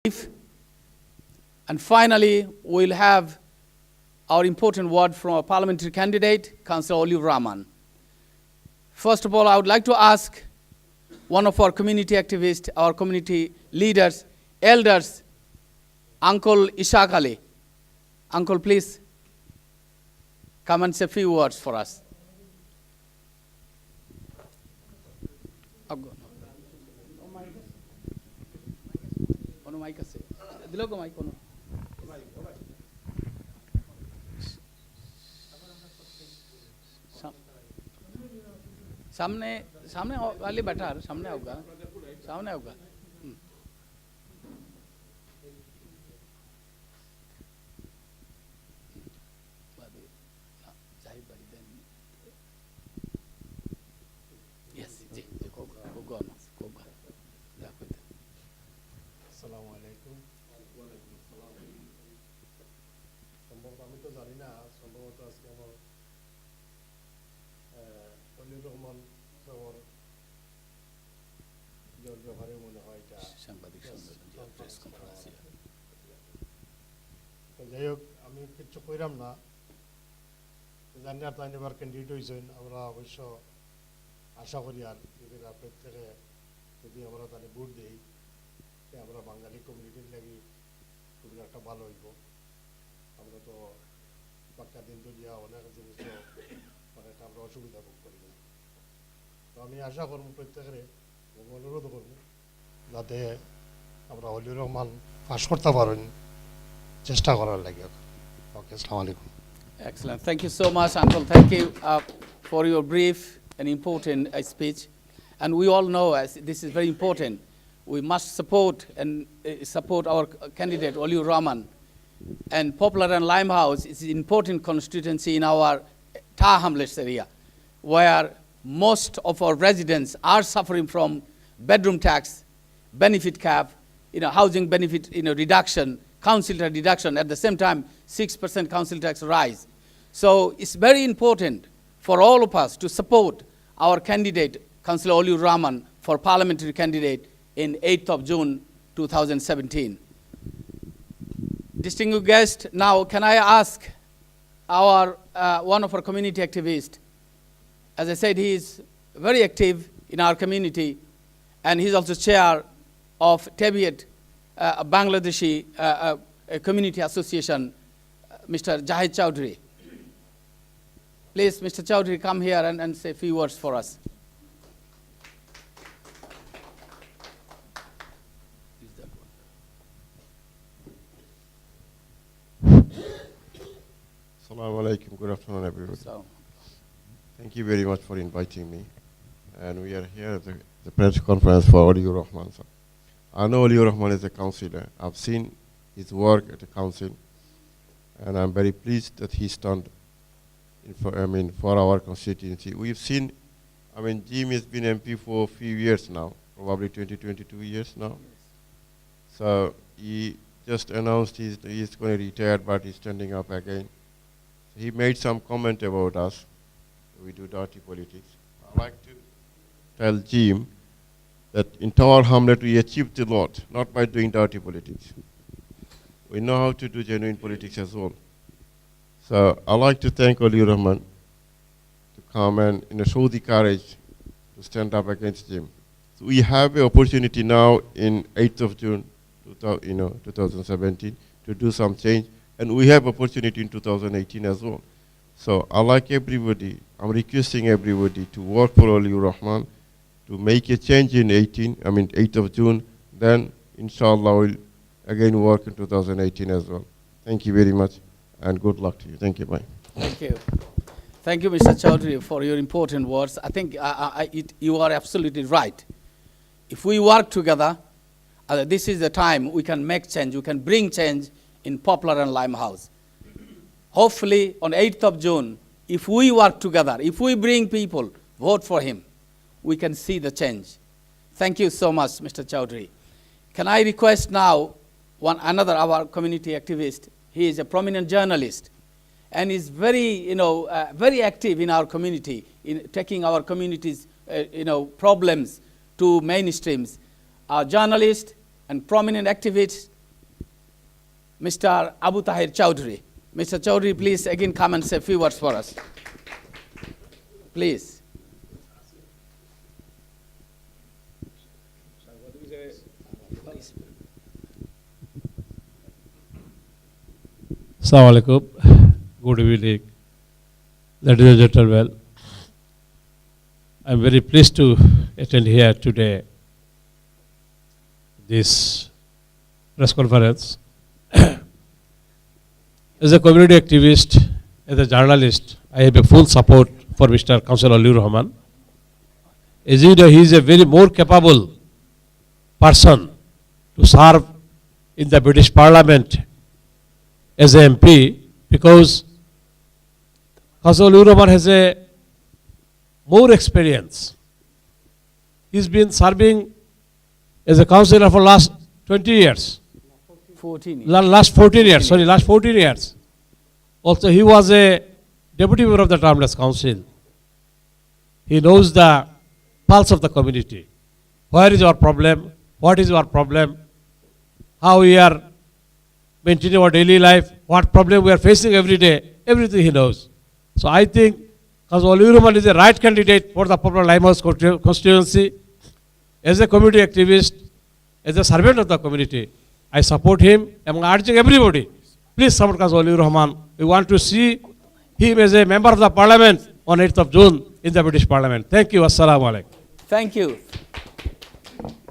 And finally, we'll have our important word from our parliamentary candidate, Cllr Oliur Rahman. First of all, I would like to ask one of our community activists, our community leaders, elders, Uncle Ishaq Ali. Uncle, please come and say a few words for us. सामने सामने वाले बैठा है सामने होगा yes ji go on আসসালামু আলাইকুম সম্ভবত আমি তো জানি না সম্ভবত আজকে আমার অলিউর রহমান সাহেবের জোর ব্যবহারে মনে হয় এটা সাংবাদিক সম্মেলন প্রেস কনফারেন্স যাই হোক আমি কিছু কইরাম না জানি না তাই এবার ক্যান্ডিডেট হয়েছেন আমরা অবশ্য আশা করি আর যদি প্রত্যেকে যদি আমরা তাহলে ভোট দিই আমরা বাঙালি কমিউনিটির লাগি খুবই একটা ভালো হইব আমরা তো পাক্কা দিন দুনিয়া অনেক জিনিস অনেক আমরা অসুবিধা ভোগ করি না তো আমি আশা করব প্রত্যেকের অনুরোধ করব যাতে আমরা অলিউর রহমান পাশ করতে পারেন চেষ্টা করার লাগে ওকে আসসালামু আলাইকুম Excellent. Thank you so much, Uncle. Thank you for your brief and important speech. And we all know as this is very important. We must support our candidate, Oliur Rahman. And Poplar and Limehouse is an important constituency in our Tar Hamlets area, where most of our residents are suffering from bedroom tax, benefit cap, housing benefit, reduction, council tax reduction. At the same time, 6% council tax rise. So it's very important for all of us to support our candidate, Cllr Oliur Rahman, for parliamentary candidate in 8th of June 2017. Distinguished guest, now can I ask our one of our community activists, as I said, he is very active in our community, and he's also chair of Tebiyat Bangladeshi Community Association, Mr. Jahid Chowdhury. Please, Mr. Chowdhury, come here and say a few words for us. Assalamu alaikum. Good afternoon, everybody. So, Thank you very much for inviting me. And we are here at the press conference for Oliur Rahman. I know Oliur Rahman is a councillor. I've seen his work at the council, and I'm very pleased that he stand for our constituency. We've seen, Jim has been MP for a few years now, probably 22 years now. So he just announced he's going to retire, but he's standing up again. He made some comment about us. We do dirty politics. I'd like to tell Jim that in Tar Hamlet we achieved a lot, not by doing dirty politics. We know how to do genuine politics as well. So I'd like to thank Oliur Rahman to come and show the courage to stand up against Jim. So we have an opportunity now in 8th of June 2017 to do some change, and we have opportunity in 2018 as well. So I like everybody, I'm requesting everybody to work for Oliur Rahman to make a change in 8th of June, then inshallah we'll again work in 2018 as well. Thank you very much and good luck to you. Thank you, bye. thank you. Thank you, Mr. Chowdhury, for your important words. I think you are absolutely right. If we work together, this is the time we can make change, we can bring change in Poplar and Limehouse. Hopefully, on 8th of June, if we work together, if we bring people, vote for him, we can see the change. Thank you so much, Mr. Chowdhury. Can I request now another our community activist? He is a prominent journalist, and is very, very active in our community, in taking our community's, problems to mainstreams. Our journalist and prominent activist, Mr. Abu Tahir Chowdhury. Mr. Chowdhury, please again come and say a few words for us. Please. Assalamu alaikum. Good evening, ladies and gentlemen. I'm very pleased to attend here today this press conference. As a community activist, as a journalist, I have a full support for Mr. Cllr Oliur Rahman. As you know, he is a very more capable person to serve in the British Parliament as an MP, because Cllr Oliur Rahman has a more experience. He's been serving as a councillor for last 20 years. 14 years. Last 14 years, sorry, last 14 years. Also, he was a deputy member of the Termless Council. He knows the pulse of the community. Where is our problem? What is our problem? How we are maintaining our daily life? What problem we are facing every day? Everything he knows. So I think Cllr Oliur Rahman is the right candidate for the Poplar and Limehouse constituency. As a community activist, as a servant of the community, I support him. I'm urging everybody, please support Cllr Oliur Rahman. We want to see him as a member of the parliament on 8th of June in the British Parliament. Thank you. Assalamu alaikum. Thank you.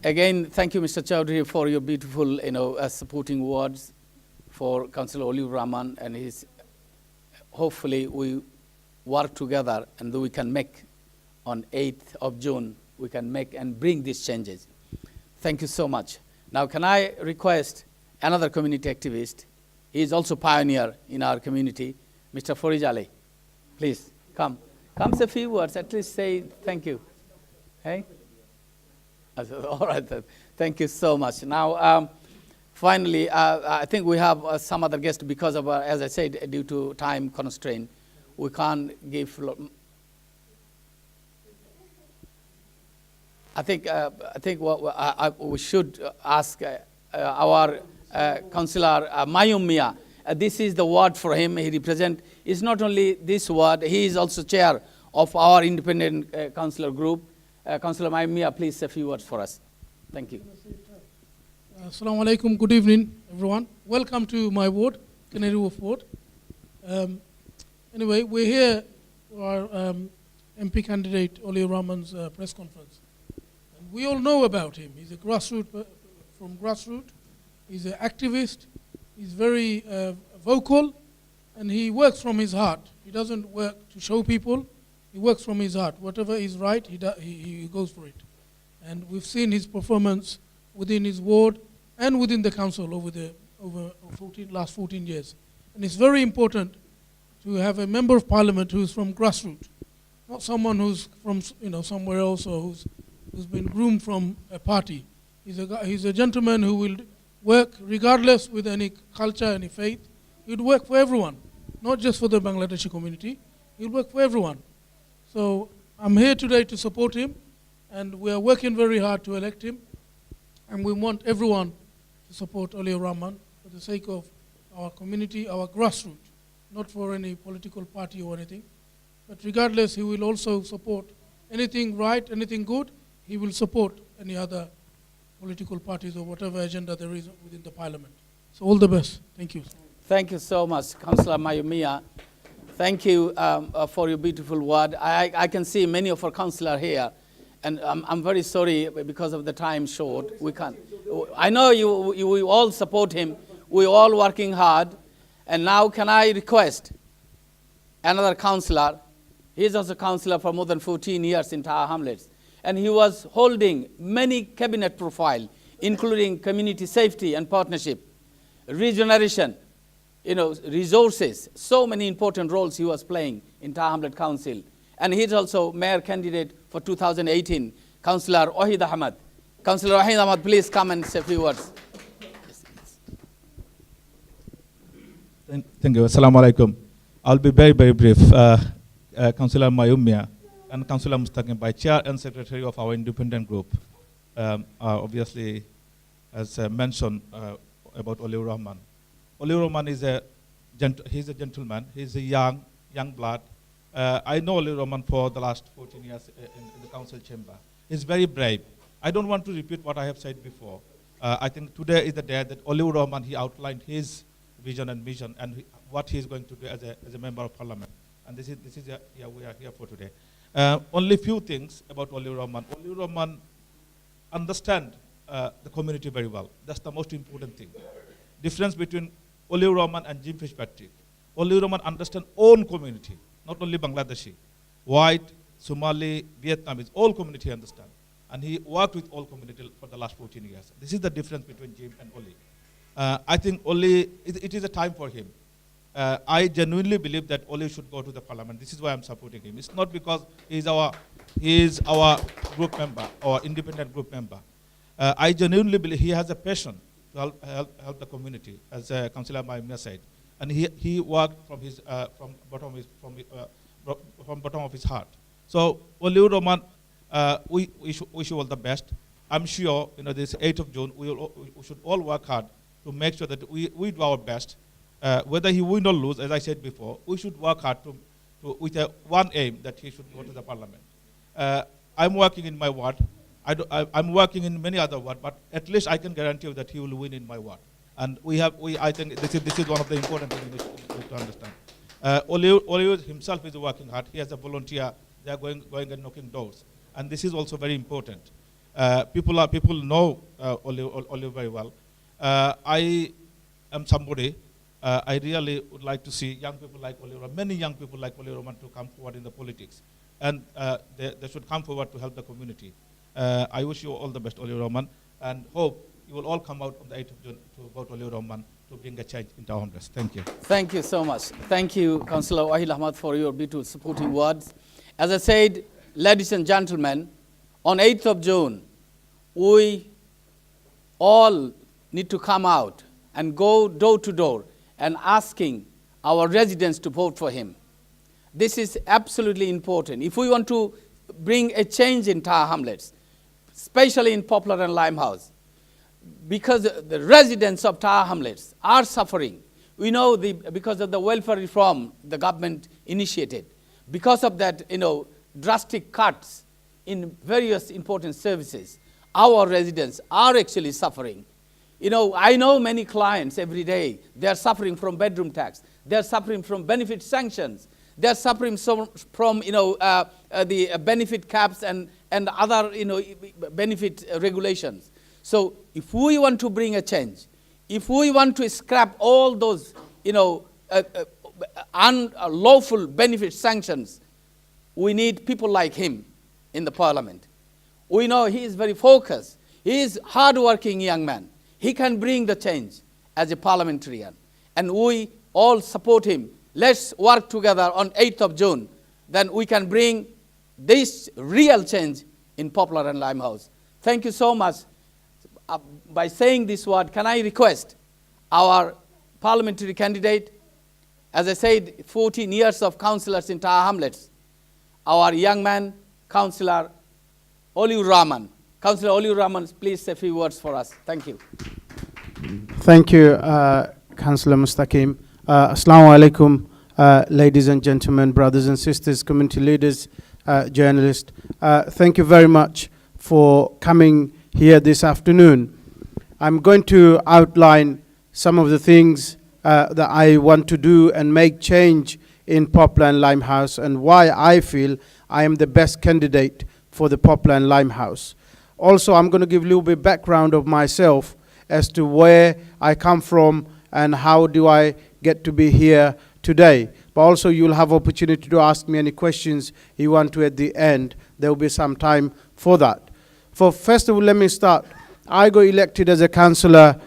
Again, thank you, Mr. Chowdhury, for your beautiful, supporting words for Cllr Oliur Rahman, and his. Hopefully, we work together, and we can make on 8th of June. We can make and bring these changes. Thank you so much. Now, can I request another community activist? He is also pioneer in our community, Mr. Foriz Ali. Please come. Come say a few words. At least say thank you. Hey. All right. Then. Thank you so much. Now, finally, I think we have some other guests because of, as I said, due to time constraint, we can't give. I think we should ask our Councillor Mayum Mia. This is the ward for him. He represents. It's not only this ward. He is also chair of our independent councillor group. Councillor Mayum Mia, please say a few words for us. Thank you. Assalamu alaikum. Good evening, everyone. Welcome to my ward, Canary Wharf ward. Anyway, we're here for our MP candidate Oliur Rahman's press conference. And we all know about him. He's a grassroots, from grassroots. He's an activist. He's very vocal, and he works from his heart. He doesn't work to show people. He works from his heart. Whatever is right, he goes for it. And we've seen his performance within his ward and within the council over last 14 years. And it's very important to have a member of parliament who's from grassroots, not someone who's from somewhere else or who's been groomed from a party. He's a gentleman who will work regardless with any culture, any faith. He'd work for everyone, not just for the Bangladeshi community. He'll work for everyone. So I'm here today to support him, and we are working very hard to elect him. And we want everyone to support Oliur Rahman for the sake of our community, our grassroots, not for any political party or anything. But regardless, he will also support anything right, anything good. He will support any other political parties or whatever agenda there is within the parliament. So all the best. Thank you. Thank you so much, Councillor Mayum Mia. Thank you for your beautiful word. I can see many of our councillors here. And I'm very sorry because of the time short. We can't. I know we all support him. We're all working hard. And now can I request another councillor? He's also a councillor for more than 14 years in Tower Hamlets. And he was holding many cabinet profiles, including community safety and partnership, regeneration, resources. So many important roles he was playing in Tower Hamlet Council. And he's also mayor candidate for 2018, Councillor Wahid Ahmed. Councillor Wahid Ahmed, please come and say a few words. Thank you. Assalamu alaikum. I'll be very, very brief. Councillor Mayum Mia and Councillor Mustaqim, by chair and secretary of our independent group, obviously, as mentioned about Oliur Rahman. Oliur Rahman is he's a gentleman. He's a young blood. I know Oliur Rahman for the last 14 years in the council chamber. He's very brave. I don't want to repeat what I have said before. I think today is the day that Oliur Rahman, he outlined his vision and mission and what he is going to do as a member of parliament. And this is we are here for today. Only few things about Oliur Rahman. Oliur Rahman understand the community very well. That's the most important thing. Difference between Oliur Rahman and Jim Fitzpatrick. Oliur Rahman understand own community, not only Bangladeshi, white, Somali, Vietnamese, all community understand. And he worked with all community for the last 14 years. This is the difference between Jim and Oli. I think Oli, it is a time for him. I genuinely believe that Oli should go to the parliament. This is why I'm supporting him. It's not because he is our group member, our independent group member. I genuinely believe he has a passion to help the community, as Councillor Maimia said. And he worked from his bottom of his heart. So Oliur Rahman, we wish you all the best. I'm sure this 8th of June we should all work hard to make sure that we do our best. Whether he win or lose, as I said before, we should work hard with one aim, that he should go to the parliament. I'm working in my ward. I'm working in many other wards, but at least I can guarantee you that he will win in my ward. And I think this is one of the important things you need to understand. Oliur himself is working hard. He has a volunteer. They are going and knocking doors, and this is also very important. People know Oliur very well. I am somebody. I really would like to see young people like Oliur, many young people like Oliur Rahman to come forward in the politics, and they should come forward to help the community. I wish you all the best, Oliur Rahman, and hope you will all come out on the 8th of June to vote Oliur Rahman to bring a change into our homeless. Thank you. Thank you so much. Thank you, Councillor Wahid Ahmad, for your beautiful supporting words. As I said, ladies and gentlemen, on 8th of June, we all need to come out and go door to door and asking our residents to vote for him. This is absolutely important. If we want to bring a change in Tower Hamlets, especially in Poplar and Limehouse, because the residents of Tower Hamlets are suffering. We know because of the welfare reform the government initiated, because of that, drastic cuts in various important services, our residents are actually suffering. I know many clients every day, they're suffering from bedroom tax, they're suffering from benefit sanctions, they're suffering from the benefit caps and other benefit regulations. So if we want to bring a change, if we want to scrap all those unlawful benefit sanctions, we need people like him in the parliament. We know he is very focused. He is hard-working young man. He can bring the change as a parliamentarian. And we all support him. Let's work together on 8th of June. Then we can bring this real change in Poplar and Limehouse. Thank you so much. By saying this word, can I request our parliamentary candidate, as I said, 14 years of councillors in Tower Hamlets, our young man, Cllr Oliur Rahman. Councillor Oliur Rahman, please say a few words for us. Thank you. Thank you, Councillor Mustaqim. Assalamu alaikum, ladies and gentlemen, brothers and sisters, community leaders, journalists. Thank you very much for coming here this afternoon. I'm going to outline some of the things that I want to do and make change in Poplar and Limehouse, and why I feel I am the best candidate for the Poplar and Limehouse. Also, I'm going to give a little bit background of myself as to where I come from and how do I get to be here today. But also you'll have opportunity to ask me any questions you want to at the end. There will be some time for that. First of all, let me start. I got elected as a councillor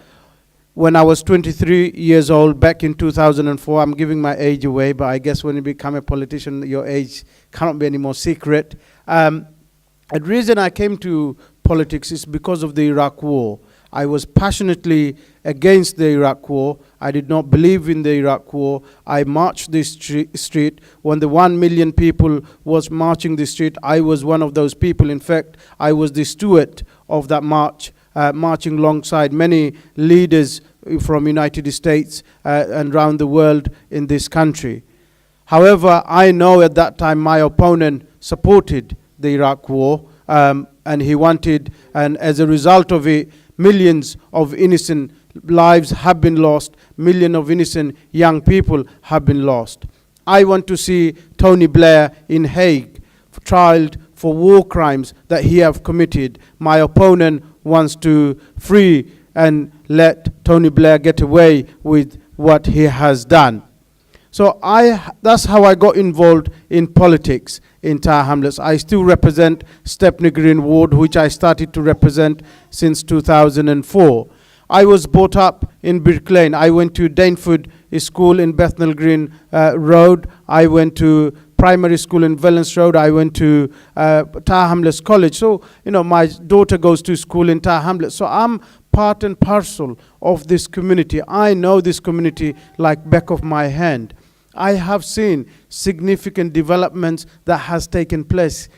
when I was 23 years old back in 2004. I'm giving my age away, but I guess when you become a politician, your age cannot be any more secret. The reason I came to politics is because of the Iraq War. I was passionately against the Iraq War. I did not believe in the Iraq War. I marched this street. When the 1 million people was marching the street, I was one of those people. In fact, I was the steward of that march, marching alongside many leaders from United States and around the world in this country. However, I know at that time my opponent supported the Iraq war, and he wanted, and as a result of it, millions of innocent lives have been lost, millions of innocent young people have been lost. I want to see Tony Blair in Hague, tried for war crimes that he have committed. My opponent wants to free and let Tony Blair get away with what he has done. So that's how I got involved in politics in Tower Hamlets. I still represent Stepney Green Ward, which I started to represent since 2004. I was brought up in Brick Lane. I went to Dainford School in Bethnal Green Road. I went to primary school in Valence Road. I went to Tower Hamlets College. So, my daughter goes to school in Tower Hamlets. So I'm part and parcel of this community. I know this community like back of my hand. I have seen significant developments that has taken place.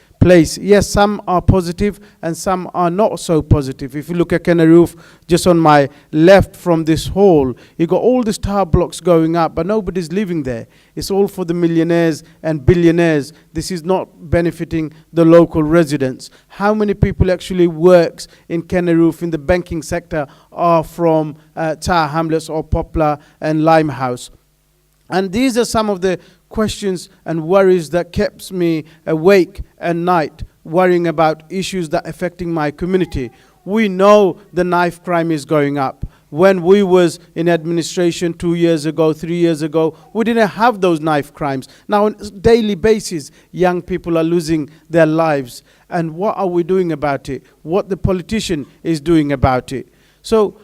Yes, some are positive and some are not so positive. If you look at Canary Roof, just on my left from this hall, you got all these tower blocks going up, but nobody's living there. It's all for the millionaires and billionaires. This is not benefiting the local residents. How many people actually works in Canary Roof in the banking sector are from Tower Hamlets or Poplar and Limehouse? And these are some of the questions and worries that keeps me awake at night, worrying about issues that affecting my community. We know the knife crime is going up. When we was in administration 2 years ago, 3 years ago, we didn't have those knife crimes. Now on a daily basis, young people are losing their lives. And what are we doing about it? What the politician is doing about it? So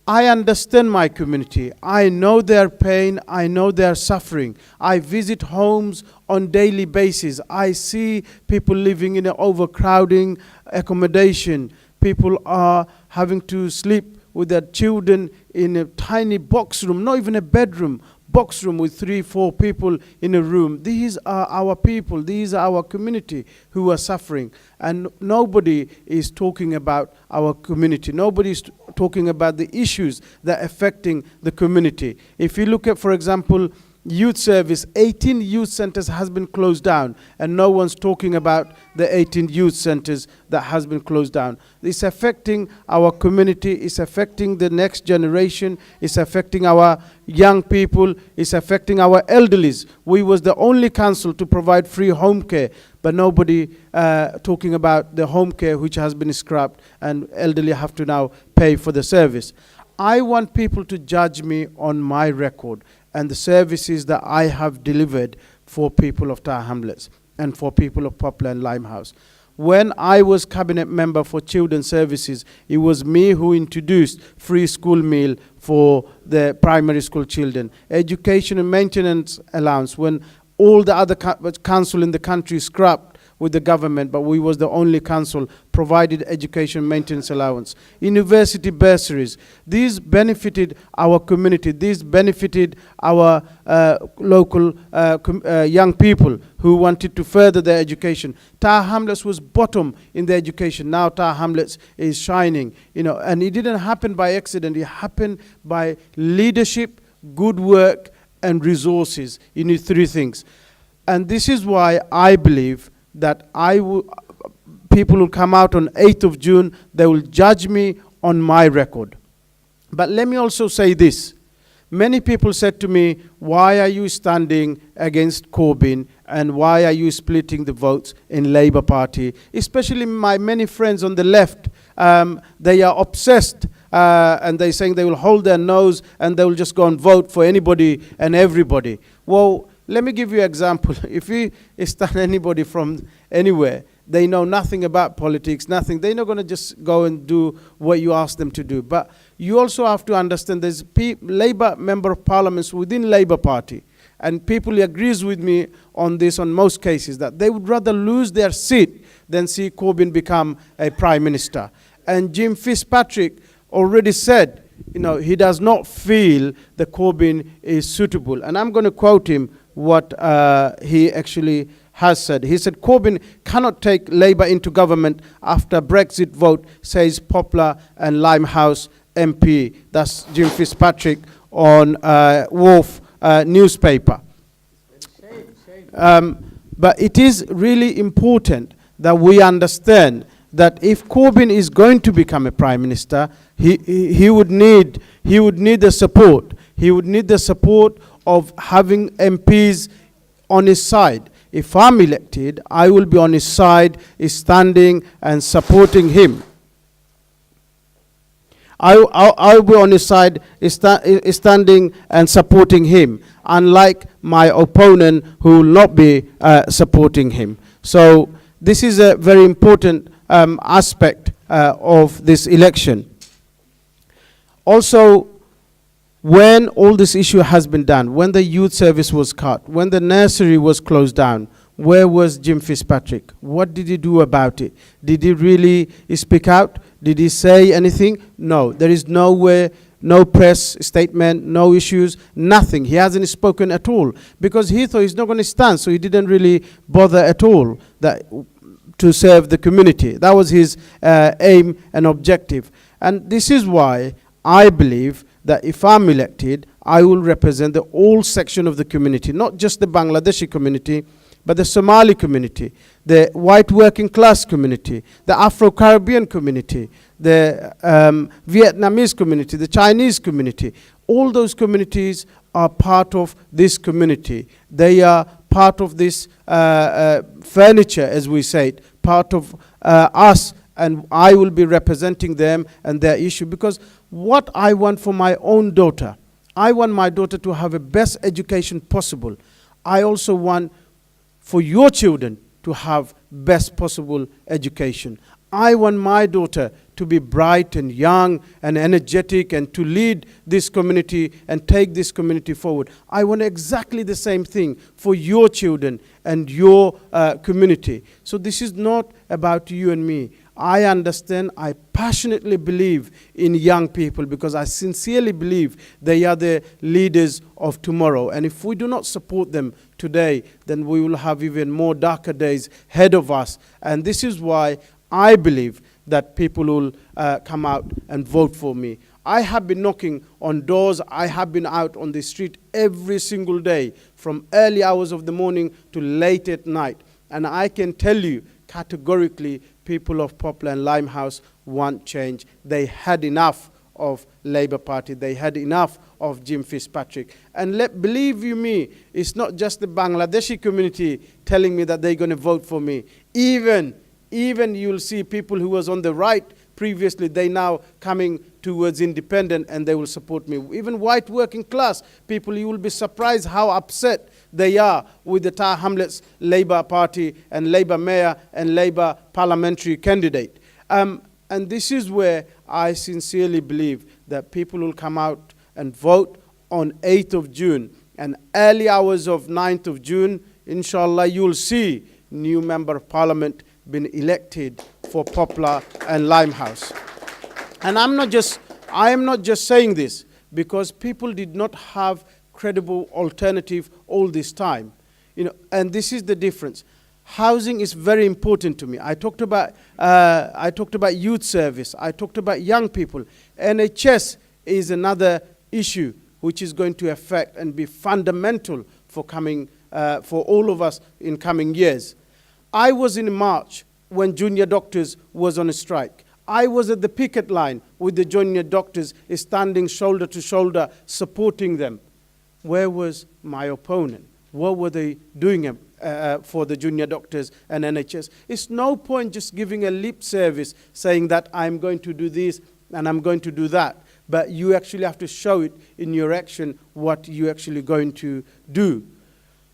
I understand my community. I know their pain. I know their suffering. I visit homes on daily basis. I see people living in an overcrowding accommodation. People are having to sleep with their children in a tiny box room, not even a bedroom, box room with 3-4 people in a room. These are our people. These are our community who are suffering. And nobody is talking about our community. Nobody is talking about the issues that are affecting the community. If you look at, for example, youth service, 18 youth centers has been closed down, and no one's talking about the 18 youth centers that has been closed down. It's affecting our community, it's affecting the next generation, it's affecting our young people, it's affecting our elderlies. We was the only council to provide free home care, but nobody talking about the home care which has been scrapped, and elderly have to now pay for the service. I want people to judge me on my record and the services that I have delivered for people of Tower Hamlets and for people of Poplar and Limehouse. When I was cabinet member for children's services, it was me who introduced free school meal for the primary school children, education and maintenance allowance when all the other council in the country scrapped with the government, but we was the only council provided education maintenance allowance. University bursaries. These benefited our community. These benefited our local young people who wanted to further their education. Tower Hamlets was bottom in the education. Now Tower Hamlets is shining. And it didn't happen by accident. It happened by leadership, good work, and resources. You need 3 things. And this is why I believe that people will come out on 8th of June, they will judge me on my record. But let me also say this. Many people said to me, why are you standing against Corbyn and why are you splitting the votes in Labour Party? Especially my many friends on the left, they are obsessed and they're saying they will hold their nose and they will just go and vote for anybody and everybody. Well, let me give you an example. If you stand anybody from anywhere, they know nothing about politics, nothing. They're not going to just go and do what you ask them to do. But you also have to understand there's Labour member of parliaments within Labour Party. And people agrees with me on this on most cases, that they would rather lose their seat than see Corbyn become a prime minister. And Jim Fitzpatrick already said, he does not feel that Corbyn is suitable. And I'm going to quote him what he actually has said. He said, Corbyn cannot take Labour into government after Brexit vote, says Poplar and Limehouse MP, that's Jim Fitzpatrick, on Wolf newspaper. But it is really important that we understand that if Corbyn is going to become a prime minister, he would need the support. He would need the support of having MPs on his side. If I'm elected, I will be on his side, standing and supporting him. I'll be on his side, standing and supporting him, unlike my opponent who will not be supporting him. So this is a very important aspect of this election. Also, when all this issue has been done, when the youth service was cut, when the nursery was closed down, where was Jim Fitzpatrick? What did he do about it? Did he really speak out? Did he say anything? No, there is nowhere, no press statement, no issues, nothing. He hasn't spoken at all because he thought he's not going to stand, so he didn't really bother at all to serve the community. That was his aim and objective. And this is why I believe that if I'm elected, I will represent the whole section of the community, not just the Bangladeshi community, but the Somali community, the white working class community, the Afro-Caribbean community, the Vietnamese community, the Chinese community. All those communities are part of this community. They are part of this furniture, as we say it, part of us, and I will be representing them and their issue, because what I want for my own daughter, I want my daughter to have the best education possible. I also want for your children to have best possible education. I want my daughter to be bright and young and energetic and to lead this community and take this community forward. I want exactly the same thing for your children and your community. So this is not about you and me. I understand, I passionately believe in young people because I sincerely believe they are the leaders of tomorrow. And if we do not support them today, then we will have even more darker days ahead of us. And this is why I believe that people will come out and vote for me. I have been knocking on doors. I have been out on the street every single day from early hours of the morning to late at night. And I can tell you categorically, people of Poplar and Limehouse want change. They had enough of Labour Party. They had enough of Jim Fitzpatrick. And believe you me, it's not just the Bangladeshi community telling me that they're going to vote for me. Even you'll see people who was on the right previously, they now coming towards independent and they will support me. Even white working class people, you will be surprised how upset they are with the Tower Hamlets Labour Party and Labour Mayor and Labour parliamentary candidate. And this is where I sincerely believe that people will come out and vote on 8th of June. And early hours of 9th of June, inshallah, you'll see new Member of Parliament been elected for Poplar and Limehouse. And I am not just saying this because people did not have credible alternative all this time. And this is the difference. Housing is very important to me. I talked about youth service. I talked about young people. NHS is another issue which is going to affect and be fundamental for all of us in coming years. I was in March when junior doctors was on a strike. I was at the picket line with the junior doctors, standing shoulder to shoulder, supporting them. Where was my opponent? What were they doing for the junior doctors and NHS? It's no point just giving a lip service saying that I'm going to do this and I'm going to do that. But you actually have to show it in your action what you're actually going to do.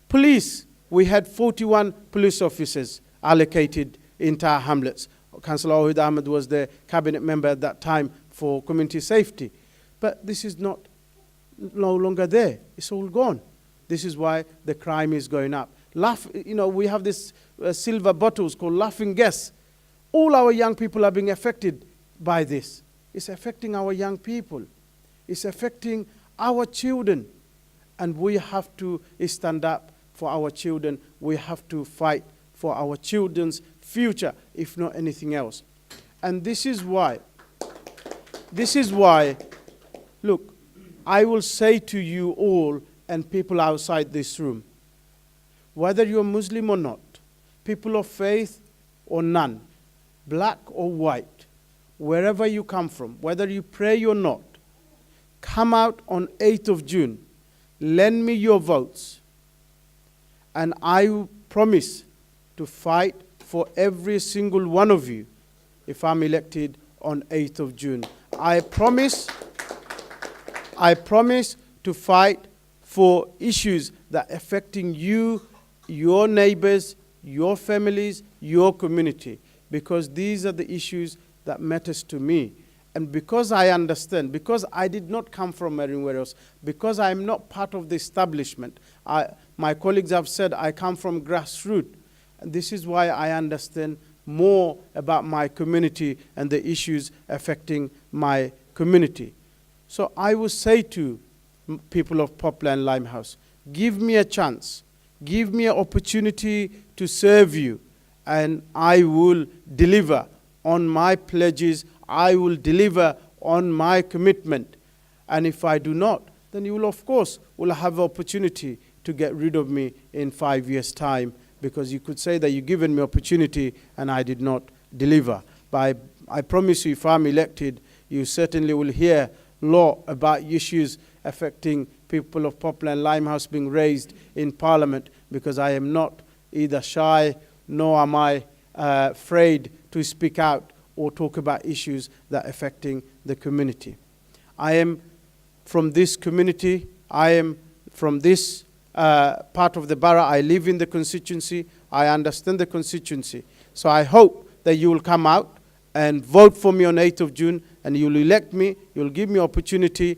Police, we had 41 police officers allocated in Tower Hamlets. Cllr Oliur Rahman was the cabinet member at that time for community safety. But this is no longer there. It's all gone. This is why the crime is going up. We have this silver bottles called laughing gas. All our young people are being affected by this. It's affecting our young people. It's affecting our children. And we have to stand up for our children. We have to fight for our children's future, if not anything else. And this is why this is why, look, I will say to you all and people outside this room, whether you're Muslim or not, people of faith or none, black or white, wherever you come from, whether you pray or not, come out on 8th of June, lend me your votes, and I will promise to fight for every single one of you if I'm elected on 8th of June. I promise to fight for issues that are affecting you, your neighbors, your families, your community, because these are the issues that matters to me. And because I understand, because I did not come from anywhere else, because I am not part of the establishment, my colleagues have said I come from grassroots, and this is why I understand more about my community and the issues affecting my community. So I will say to people of Poplar and Limehouse, give me a chance, give me an opportunity to serve you, and I will deliver on my pledges, I will deliver on my commitment. And if I do not, then you will, of course, will have an opportunity to get rid of me in 5 years' time, because you could say that you've given me opportunity and I did not deliver. But I promise you, if I'm elected, you certainly will hear law about issues affecting people of Poplar and Limehouse being raised in Parliament, because I am not either shy nor am I afraid to speak out or talk about issues that are affecting the community. I am from this community. I am from this part of the borough. I live in the constituency. I understand the constituency. So I hope that you will come out and vote for me on 8th of June, and you will elect me. You will give me opportunity.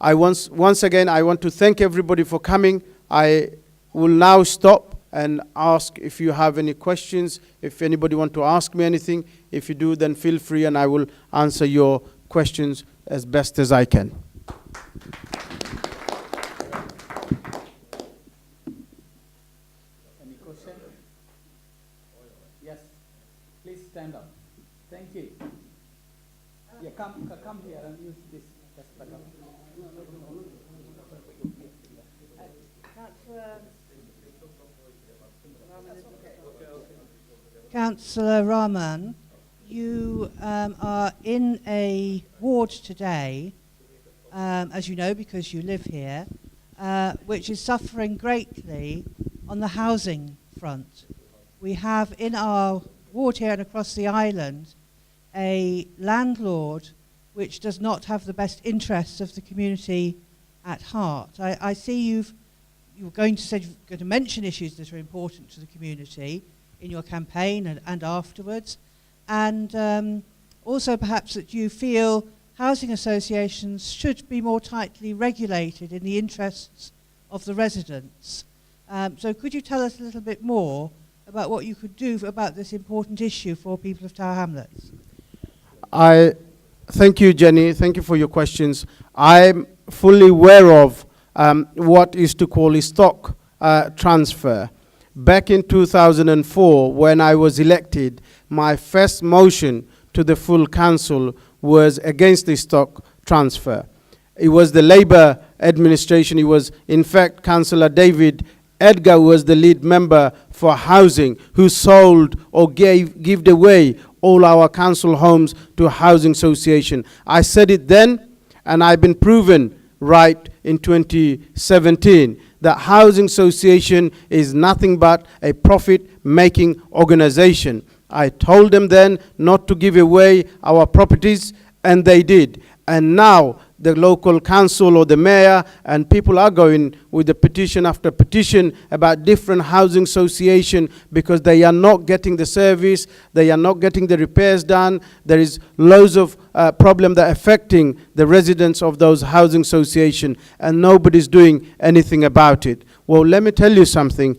Once again, I want to thank everybody for coming. I will now stop and ask if you have any questions, if anybody want to ask me anything. If you do, then feel free, and I will answer your questions as best as I can. Any question? Yes. Please stand up. Thank you. Yeah, come here and use this. Cllr Rahman, you are in a ward today, as you know, because you live here, which is suffering greatly on the housing front. We have in our ward here and across the island a landlord which does not have the best interests of the community at heart. I see you were going to mention issues that are important to the community in your campaign and afterwards, and also perhaps that you feel housing associations should be more tightly regulated in the interests of the residents. So could you tell us a little bit more about what you could do about this important issue for people of Tower Hamlets? Thank you, Jenny. Thank you for your questions. I'm fully aware of what is to call a stock transfer. Back in 2004, when I was elected, my first motion to the full council was against the stock transfer. It was the Labour administration. It was, in fact, Councillor David Edgar was the lead member for housing, who sold or gave away all our council homes to a housing association. I said it then, and I've been proven right in 2017. The housing association is nothing but a profit-making organization. I told them then not to give away our properties, and they did. And now the local council or the mayor and people are going with the petition after petition about different housing association because they are not getting the service, they are not getting the repairs done. There is loads of problems that are affecting the residents of those housing association, and nobody's doing anything about it. Well, let me tell you something,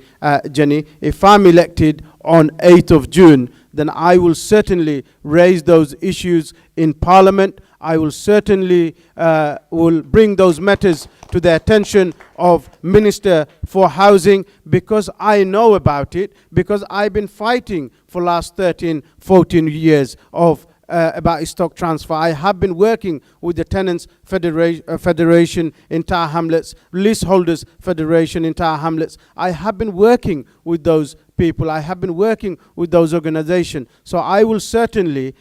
Jenny. If I'm elected on 8th of June, then I will certainly raise those issues in Parliament. I will certainly will bring those matters to the attention of Minister for Housing, because I know about it, because I've been fighting for last 13, 14 years of about stock transfer. I have been working with the Tenants Federation in Tower Hamlets, Leaseholders Federation in Tower Hamlets. I have been working with those people. I have been working with those organizations. So I will certainly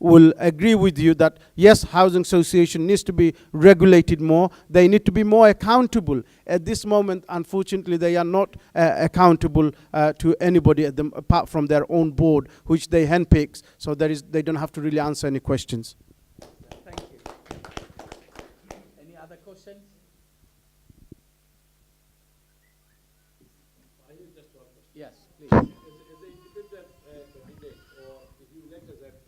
will agree with you that yes, housing association needs to be regulated more. They need to be more accountable. At this moment, unfortunately, they are not accountable to anybody at them, apart from their own board, which they handpicks. So they don't have to really answer any questions. Thank you. Any other questions? Yes, please. As an independent candidate, or if you elect as MP,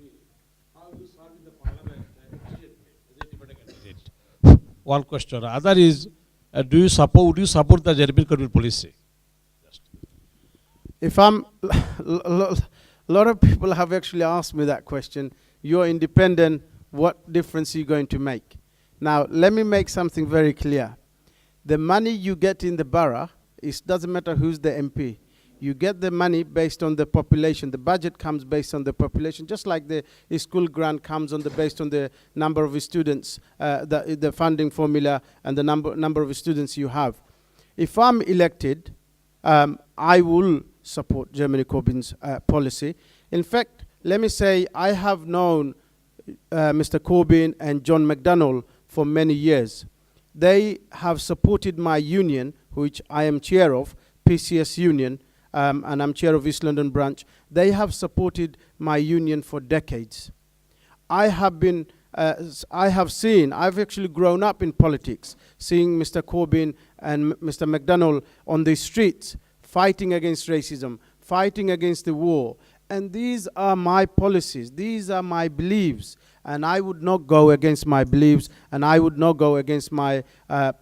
how you serve in the parliament efficiently as an independent candidate? One question. Other is, would you support the Jeremy Corbyn policy? If I'm, a lot of people have actually asked me that question. You're independent, what difference are you going to make? Now, let me make something very clear. The money you get in the borough, it doesn't matter who's the MP. You get the money based on the population. The budget comes based on the population, just like the school grant comes based on the number of students, the funding formula and the number of students you have. If I'm elected, I will support Jeremy Corbyn's policy. In fact, let me say I have known Mr. Corbyn and John McDonnell for many years. They have supported my union, which I am chair of, PCS Union, and I'm chair of East London branch. They have supported my union for decades. I've actually grown up in politics, seeing Mr. Corbyn and Mr. McDonnell on the streets, fighting against racism, fighting against the war. And these are my policies, these are my beliefs. And I would not go against my beliefs, and I would not go against my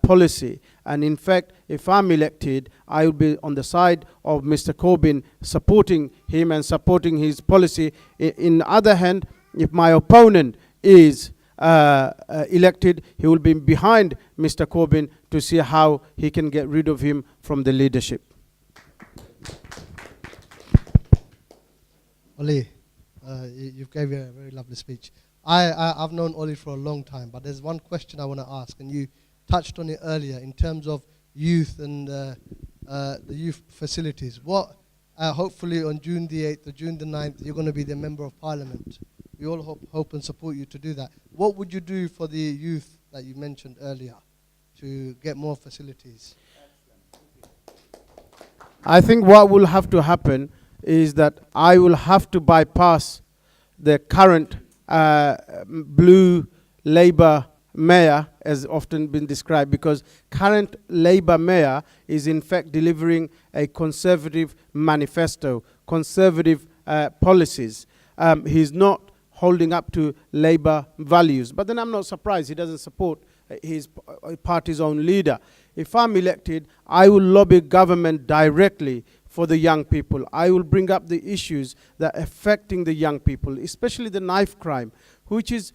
policy. And in fact, if I'm elected, I will be on the side of Mr. Corbyn, supporting him and supporting his policy. In the other hand, if my opponent is elected, he will be behind Mr. Corbyn to see how he can get rid of him from the leadership. Oli, you gave a very lovely speech. I've known Oli for a long time, but there's one question I want to ask, and you touched on it earlier in terms of youth and the youth facilities. What, hopefully on June the 8th or June the 9th, you're going to be the Member of Parliament. We all hope and support you to do that. What would you do for the youth that you mentioned earlier to get more facilities? I think what will have to happen is that I will have to bypass the current blue Labour mayor, as often been described, because current Labour mayor is in fact delivering a conservative manifesto, conservative policies. He's not holding up to Labour values. But then I'm not surprised he doesn't support his party's own leader. If I'm elected, I will lobby government directly for the young people. I will bring up the issues that are affecting the young people, especially the knife crime, which is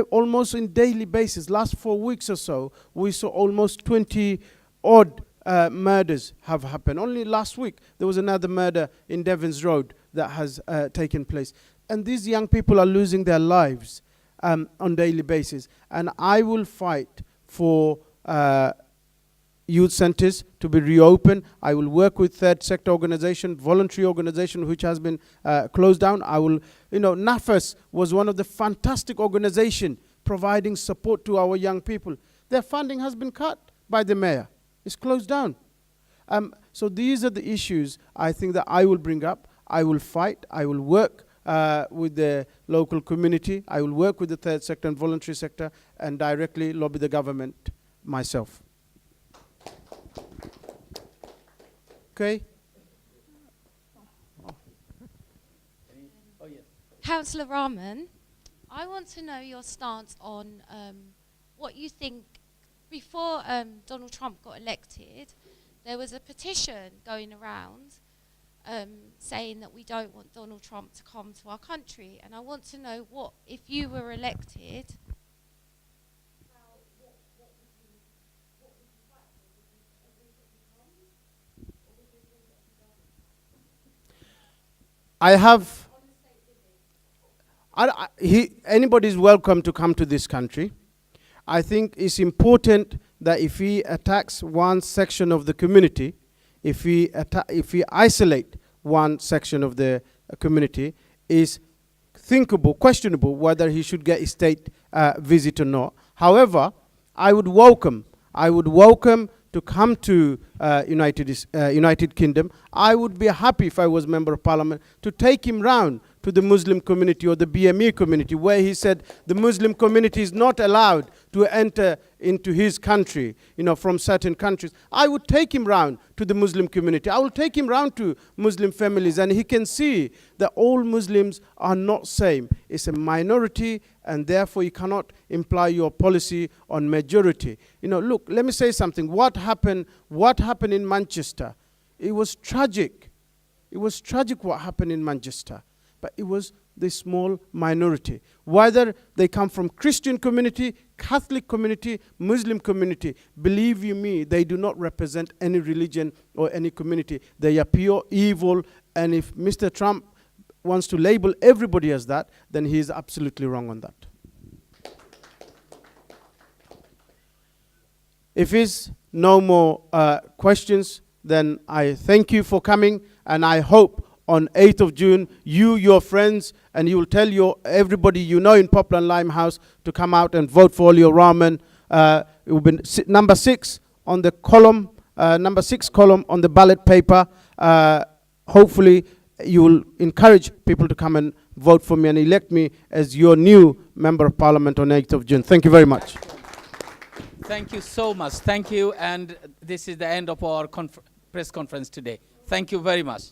almost on daily basis. Last 4 weeks or so, we saw almost 20 odd murders have happened. Only last week, there was another murder in Devons Road that has taken place. And these young people are losing their lives on daily basis. And I will fight for youth centers to be reopened. I will work with third sector organization, voluntary organization, which has been closed down. I will, NAFAS was one of the fantastic organization providing support to our young people. Their funding has been cut by the mayor. It's closed down. So these are the issues I think that I will bring up. I will fight. I will work with the local community. I will work with the third sector and voluntary sector and directly lobby the government myself. Okay. Cllr Rahman, I want to know your stance on what you think. Before Donald Trump got elected, there was a petition going around saying that we don't want Donald Trump to come to our country. And I want to know what, if you were elected, anybody is welcome to come to this country. I think it's important that if he attacks one section of the community, if he isolate one section of the community, is thinkable, questionable whether he should get a state visit or not. However, I would welcome to come to United Kingdom. I would be happy if I was Member of Parliament to take him round to the Muslim community or the BME community, where he said the Muslim community is not allowed to enter into his country, from certain countries. I would take him round to the Muslim community. I will take him round to Muslim families, and he can see that all Muslims are not same. It's a minority, and therefore you cannot imply your policy on majority. Look, let me say something. What happened in Manchester? It was tragic. It was tragic what happened in Manchester. But it was the small minority. Whether they come from Christian community, Catholic community, Muslim community, believe you me, they do not represent any religion or any community. They are pure evil, and if Mr. Trump wants to label everybody as that, then he is absolutely wrong on that. If there's no more questions, then I thank you for coming, and I hope on 8th of June, your friends, and you will tell everybody in Poplar and Limehouse to come out and vote for Oliur Rahman. It will be number 6 on the column, number 6 column on the ballot paper. Hopefully, you will encourage people to come and vote for me and elect me as your new Member of Parliament on 8th of June. Thank you very much. Thank you so much. Thank you. And this is the end of our press conference today. Thank you very much.